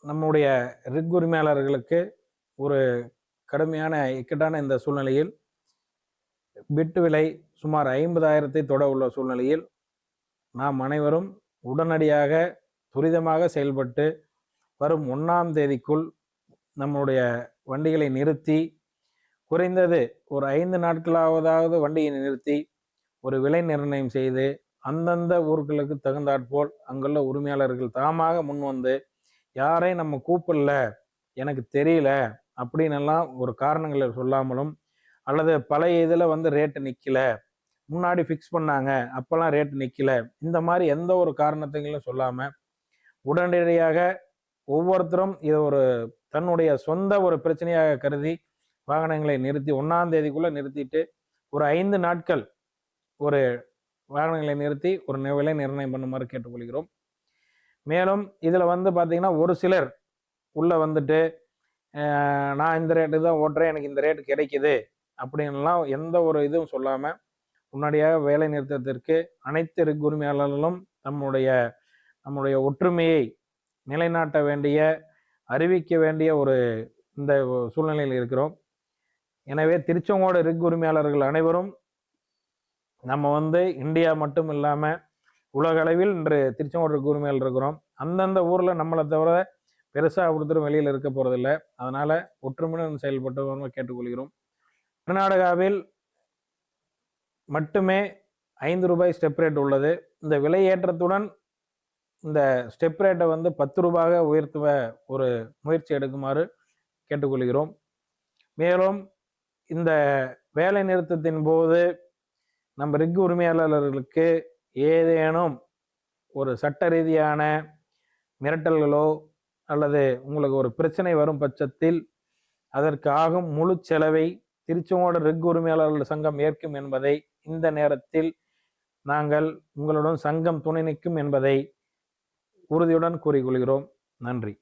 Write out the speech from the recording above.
நம்முடைய ரிக் உரிமையாளர்களுக்கு ஒரு கடுமையான இக்கட்டான இந்த சூழ்நிலையில் பிட் விலை சுமார் 50,000 தொட உள்ள சூழ்நிலையில் நாம் அனைவரும் உடனடியாக துரிதமாக செயல்பட்டு வரும் 1ஆம் தேதிக்குள் நம்முடைய வண்டிகளை நிறுத்தி குறைந்தது ஒரு 5 நாட்களாவதாவது வண்டியை நிறுத்தி ஒரு விலை நிர்ணயம் செய்து அந்தந்த ஊர்களுக்கு தகுந்தாற்போல் அங்குள்ள உரிமையாளர்கள் தாமாக முன் வந்து யாரையும் நம்ம கூப்பிடல, எனக்கு தெரியல அப்படின்னெல்லாம் ஒரு காரணங்களை சொல்லாமலும், அல்லது பழைய இதில் வந்து ரேட்டு நிற்கல, முன்னாடி ஃபிக்ஸ் பண்ணாங்க அப்போல்லாம் ரேட்டு நிற்கல, இந்த மாதிரி எந்த ஒரு காரணத்தையும் சொல்லாமல் உடனடியாக ஒவ்வொருத்தரும் இதை ஒரு தன்னுடைய சொந்த ஒரு பிரச்சனையாக கருதி வாகனங்களை நிறுத்தி 1ஆம் தேதிக்குள்ளே நிறுத்திட்டு ஒரு 5 நாட்கள் ஒரு வாகனங்களை நிறுத்தி ஒரு விலை நிர்ணயம் பண்ணுமாறு கேட்டுக்கொள்கிறோம். மேலும் இதில் வந்து பார்த்தீங்கன்னா ஒரு சிலர் உள்ளே வந்துட்டு நான் இந்த ரேட்டு தான் ஓட்டுறேன், எனக்கு இந்த ரேட்டு கிடைக்குது அப்படின்லாம் எந்த ஒரு இதுவும் சொல்லாமல் முன்னாடியாக வேலை நிறுத்தத்திற்கு அனைத்து ரிக் உரிமையாளர்களும் நம்முடைய ஒற்றுமையை நிலைநாட்ட வேண்டிய, அறிவிக்க வேண்டிய ஒரு இந்த சூழ்நிலையில் இருக்கிறோம். எனவே திருச்செங்கோடு ரிக் உரிமையாளர்கள் அனைவரும் நம்ம வந்து இந்தியா மட்டும் இல்லாமல் உலக அளவில் இன்று திருச்செங்கோடு ரிக் உரிமையாளர் இருக்கிறோம். அந்தந்த ஊரில் நம்மளை தவிர பெருசாக ஒருத்தரும் வெளியில் இருக்க போகிறதில்ல. அதனால் ஒற்றுமையுடன் செயல்பட்டு கேட்டுக்கொள்கிறோம். கர்நாடகாவில் மட்டுமே ₹5 ஸ்டெப் ரேட் உள்ளது. இந்த விலை ஏற்றத்துடன் இந்த ஸ்டெப் ரேட்டை வந்து ₹10 உயர்த்துவ ஒரு முயற்சி எடுக்குமாறு கேட்டுக்கொள்கிறோம். மேலும் இந்த வேலை நிறுத்தத்தின் போது நம்ம ரிக் உரிமையாளர்களுக்கு ஏதேனும் ஒரு சட்ட ரீதியான மிரட்டல்களோ அல்லது உங்களுக்கு ஒரு பிரச்சனை வரும் பட்சத்தில் அதற்கு ஆகும் முழு செலவை திருச்செங்கோடு ரிக் உரிமையாளர்கள் சங்கம் ஏற்கும் என்பதை இந்த நேரத்தில் நாங்கள் உங்களுடன் சங்கம் துணை நிற்கும் என்பதை உறுதியுடன் கூறிக்கொள்கிறோம். நன்றி.